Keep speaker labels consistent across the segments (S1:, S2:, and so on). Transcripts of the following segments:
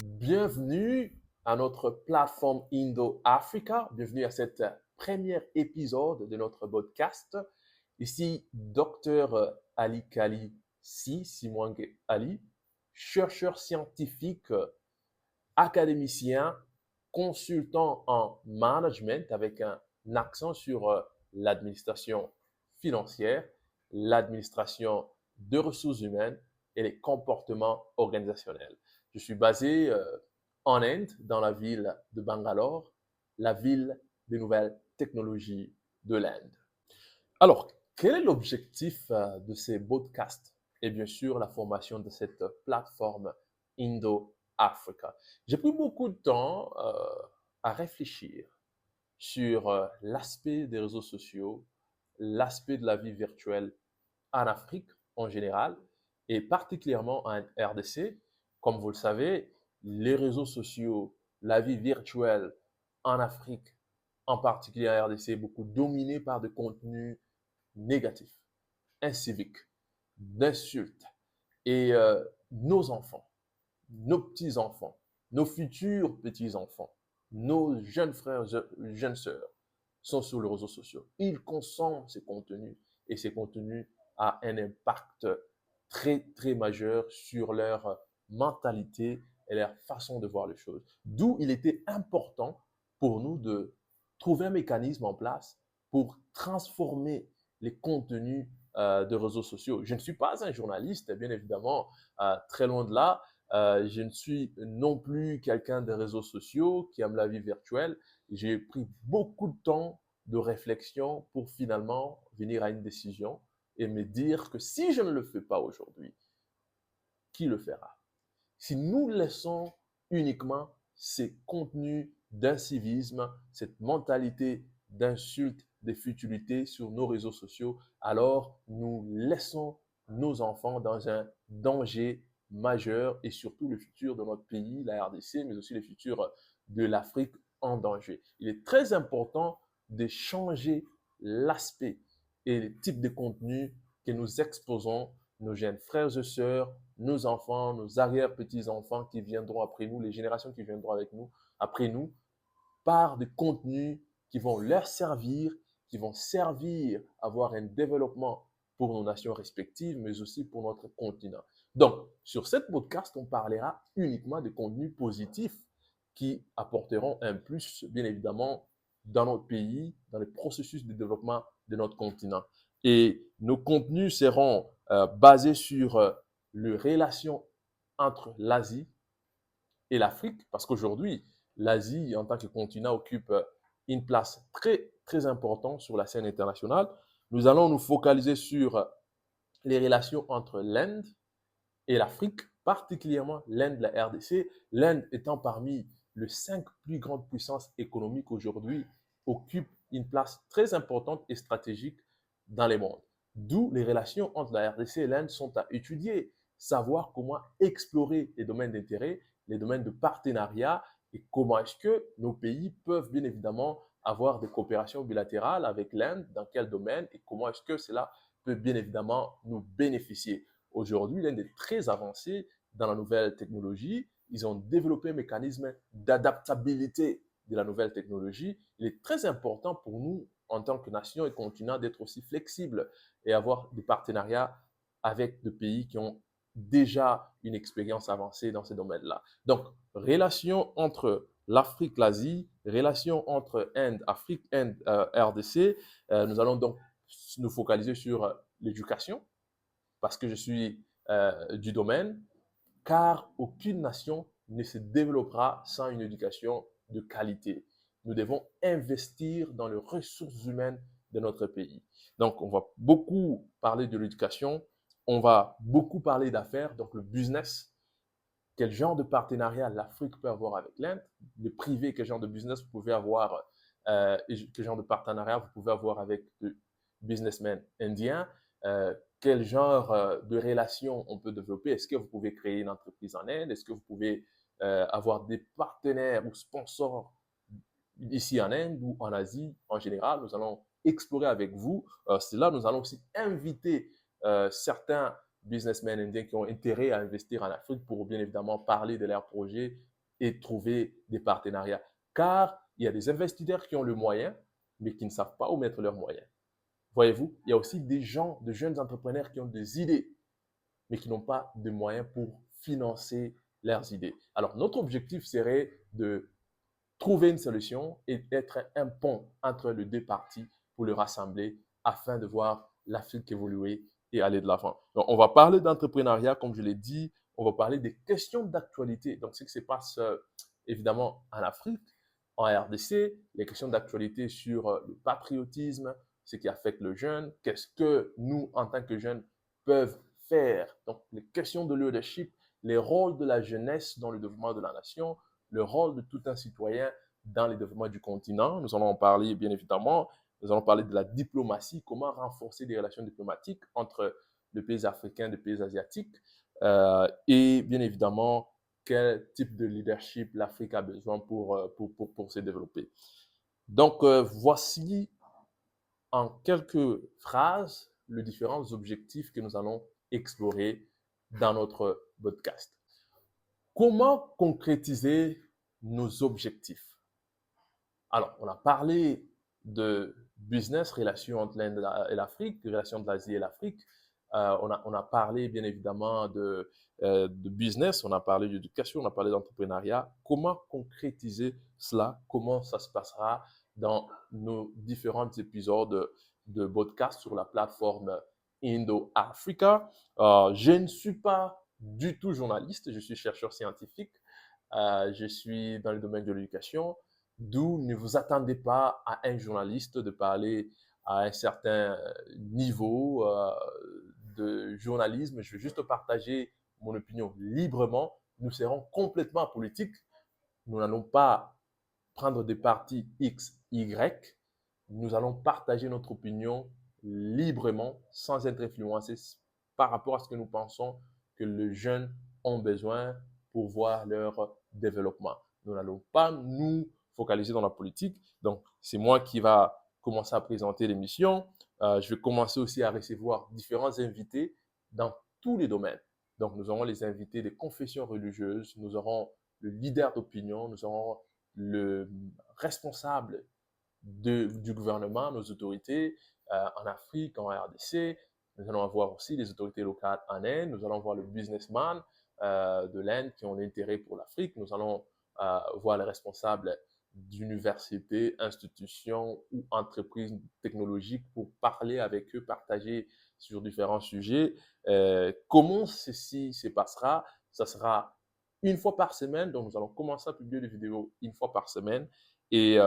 S1: Bienvenue à notre plateforme Indo-Africa. Bienvenue à cet premier épisode de notre podcast. Ici, Dr Ali Kali Si, Simwange Ali, chercheur scientifique, académicien, consultant en management avec un accent sur l'administration financière, l'administration de ressources humaines et les comportements organisationnels. Je suis basé en Inde, dans la ville de Bangalore, la ville des nouvelles technologies de l'Inde. Alors, quel est l'objectif de ces podcasts? Et bien sûr, la formation de cette plateforme Indo-Africa. J'ai pris beaucoup de temps à réfléchir sur l'aspect des réseaux sociaux, l'aspect de la vie virtuelle en Afrique en général et particulièrement en RDC. Comme vous le savez, les réseaux sociaux, la vie virtuelle en Afrique, en particulier en RDC, est beaucoup dominée par des contenus négatifs, inciviques, d'insultes. Et nos enfants, nos petits-enfants, nos futurs petits-enfants, nos jeunes frères, jeunes sœurs sont sur les réseaux sociaux. Ils consomment ces contenus et ces contenus ont un impact très, très majeur sur leur mentalité et leur façon de voir les choses. D'où il était important pour nous de trouver un mécanisme en place pour transformer les contenus de réseaux sociaux. Je ne suis pas un journaliste, bien évidemment, très loin de là. Je ne suis non plus quelqu'un des réseaux sociaux qui aime la vie virtuelle. J'ai pris beaucoup de temps de réflexion pour finalement venir à une décision et me dire que si je ne le fais pas aujourd'hui, qui le fera? Si nous laissons uniquement ces contenus d'incivisme, cette mentalité d'insulte, de futilité sur nos réseaux sociaux, alors nous laissons nos enfants dans un danger majeur et surtout le futur de notre pays, la RDC, mais aussi le futur de l'Afrique en danger. Il est très important de changer l'aspect et le type de contenu que nous exposons nos jeunes frères et sœurs, nos enfants, nos arrière-petits-enfants qui viendront après nous, les générations qui viendront avec nous, après nous, par des contenus qui vont leur servir, qui vont servir à avoir un développement pour nos nations respectives, mais aussi pour notre continent. Donc, sur cette podcast, on parlera uniquement de contenus positifs qui apporteront un plus, bien évidemment, dans notre pays, dans le processus de développement de notre continent. Et nos contenus seront basés sur les relations entre l'Asie et l'Afrique, parce qu'aujourd'hui, l'Asie, en tant que continent, occupe une place très, très importante sur la scène internationale. Nous allons nous focaliser sur les relations entre l'Inde et l'Afrique, particulièrement l'Inde, la RDC. L'Inde étant parmi les 5 plus grandes puissances économiques aujourd'hui, occupe une place très importante et stratégique dans le monde. D'où les relations entre la RDC et l'Inde sont à étudier, savoir comment explorer les domaines d'intérêt, les domaines de partenariat et comment est-ce que nos pays peuvent bien évidemment avoir des coopérations bilatérales avec l'Inde, dans quel domaine et comment est-ce que cela peut bien évidemment nous bénéficier. Aujourd'hui, l'Inde est très avancée dans la nouvelle technologie. Ils ont développé un mécanisme d'adaptabilité de la nouvelle technologie. Il est très important pour nous, en tant que nation et continent, d'être aussi flexibles et avoir des partenariats avec des pays qui ont déjà une expérience avancée dans ces domaines-là. Donc, relation entre l'Afrique, l'Asie, relation entre Inde, Afrique, Inde, RDC. Nous allons donc nous focaliser sur l'éducation parce que je suis du domaine, car aucune nation ne se développera sans une éducation de qualité. Nous devons investir dans les ressources humaines de notre pays. Donc, on va beaucoup parler de l'éducation, on va beaucoup parler d'affaires, donc le business, quel genre de partenariat l'Afrique peut avoir avec l'Inde, le privé, quel genre de business vous pouvez avoir, quel genre de partenariat vous pouvez avoir avec le businessmen indiens, quel genre de relation on peut développer. Est-ce que vous pouvez créer une entreprise en Inde? Est-ce que vous pouvez avoir des partenaires ou sponsors ici en Inde ou en Asie en général? Nous allons explorer avec vous cela. Nous allons aussi inviter certains businessmen indiens qui ont intérêt à investir en Afrique pour bien évidemment parler de leurs projets et trouver des partenariats. Car il y a des investisseurs qui ont le moyen, mais qui ne savent pas où mettre leurs moyens. Voyez-vous, il y a aussi des gens, de jeunes entrepreneurs qui ont des idées, mais qui n'ont pas de moyens pour financer leurs idées. Alors, notre objectif serait de trouver une solution et être un pont entre les deux parties pour le rassembler afin de voir l'Afrique évoluer et aller de l'avant. Donc, on va parler d'entrepreneuriat, comme je l'ai dit, on va parler des questions d'actualité. Donc, ce qui se passe évidemment en Afrique, en RDC, les questions d'actualité sur le patriotisme, ce qui affecte le jeune, qu'est-ce que nous, en tant que jeunes, peuvent faire. Donc, les questions de leadership, les rôles de la jeunesse dans le développement de la nation, le rôle de tout un citoyen dans le développement du continent. Nous allons en parler, bien évidemment. Nous allons parler de la diplomatie, comment renforcer les relations diplomatiques entre les pays africains et les pays asiatiques. Et bien évidemment, quel type de leadership l'Afrique a besoin pour se développer. Donc, voici en quelques phrases les différents objectifs que nous allons explorer dans notre podcast. Comment concrétiser nos objectifs? Alors, on a parlé de business, relation entre l'Inde et l'Afrique, relation de l'Asie et l'Afrique. On a parlé bien évidemment de business, on a parlé d'éducation, on a parlé d'entrepreneuriat. Comment concrétiser cela? Comment ça se passera dans nos différents épisodes de podcast sur la plateforme Indo-Africa? Je ne suis pas du tout journaliste, je suis chercheur scientifique. Je suis dans le domaine de l'éducation. D'où ne vous attendez pas à un journaliste de parler à un certain niveau de journalisme. Je vais juste partager mon opinion librement. Nous serons complètement apolitiques. Nous n'allons pas prendre des partis X, Y. Nous allons partager notre opinion librement, sans être influencés par rapport à ce que nous pensons que les jeunes ont besoin pour voir leur développement. Nous n'allons pas nous focaliser dans la politique. Donc, c'est moi qui va commencer à présenter l'émission. Je vais commencer aussi à recevoir différents invités dans tous les domaines. Donc, nous aurons les invités des confessions religieuses, nous aurons le leader d'opinion, nous aurons le responsable du gouvernement, nos autorités en Afrique, en RDC. Nous allons avoir aussi les autorités locales en Inde. Nous allons voir le businessman de l'Inde qui ont l'intérêt pour l'Afrique. Nous allons voir les responsables d'universités, institutions ou entreprises technologiques pour parler avec eux, partager sur différents sujets. Comment ceci se passera? Ça sera une fois par semaine. Donc, nous allons commencer à publier des vidéos une fois par semaine. Et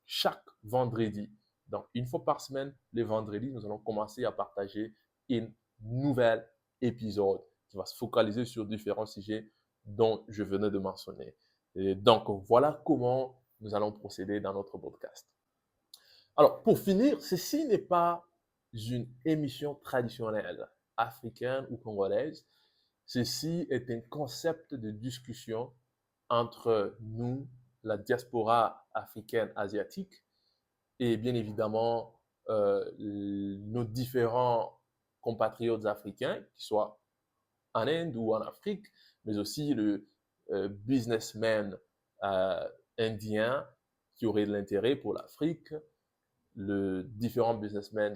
S1: chaque vendredi, donc une fois par semaine, les vendredis, nous allons commencer à partager une nouvelle épisode qui va se focaliser sur différents sujets dont je venais de mentionner. Et donc, voilà comment nous allons procéder dans notre podcast. Alors, pour finir, ceci n'est pas une émission traditionnelle africaine ou congolaise. Ceci est un concept de discussion entre nous, la diaspora africaine asiatique, et bien évidemment nos différents compatriotes africains, qui soient en Inde ou en Afrique, mais aussi le businessman indien qui aurait de l'intérêt pour l'Afrique, les différents businessmen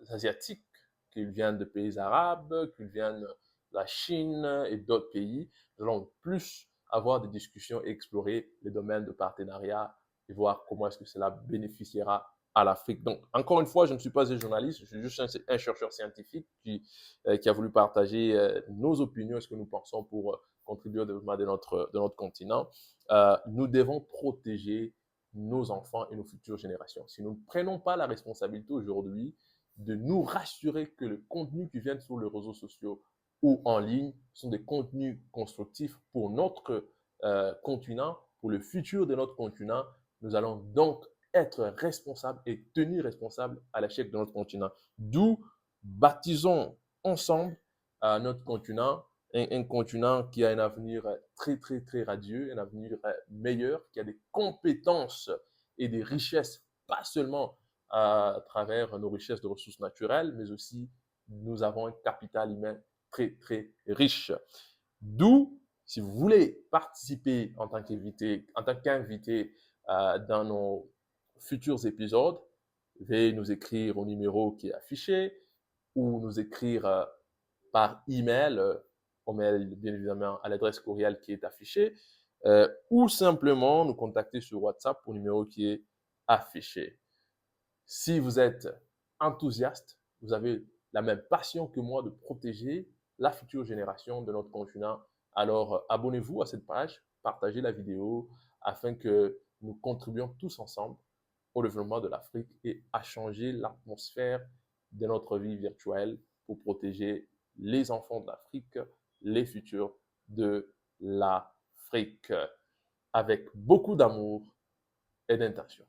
S1: asiatiques, qu'ils viennent de pays arabes, qu'ils viennent de la Chine et d'autres pays. Nous allons plus avoir des discussions et explorer les domaines de partenariat et voir comment est-ce que cela bénéficiera à l'Afrique. Donc, encore une fois, je ne suis pas un journaliste, je suis juste un chercheur scientifique qui a voulu partager nos opinions et ce que nous pensons pour contribuer au développement de notre continent. Nous devons protéger nos enfants et nos futures générations. Si nous ne prenons pas la responsabilité aujourd'hui de nous rassurer que le contenu qui vient sur les réseaux sociaux ou en ligne sont des contenus constructifs pour notre continent, pour le futur de notre continent, nous allons donc être responsables et tenir responsables à l'échec de notre continent. D'où baptisons ensemble notre continent, un continent qui a un avenir très, très, très radieux, un avenir meilleur, qui a des compétences et des richesses, pas seulement à travers nos richesses de ressources naturelles, mais aussi nous avons un capital humain très, très riche. D'où Si vous voulez participer en tant qu'invité dans nos futurs épisodes, veuillez nous écrire au numéro qui est affiché ou nous écrire par email, au mail bien évidemment à l'adresse courriel qui est affichée, ou simplement nous contacter sur WhatsApp au numéro qui est affiché. Si vous êtes enthousiaste, vous avez la même passion que moi de protéger la future génération de notre continent, alors abonnez-vous à cette page, partagez la vidéo afin que nous contribuions tous ensemble au développement de l'Afrique et à changer l'atmosphère de notre vie virtuelle pour protéger les enfants de l'Afrique, les futurs de l'Afrique, avec beaucoup d'amour et d'intention.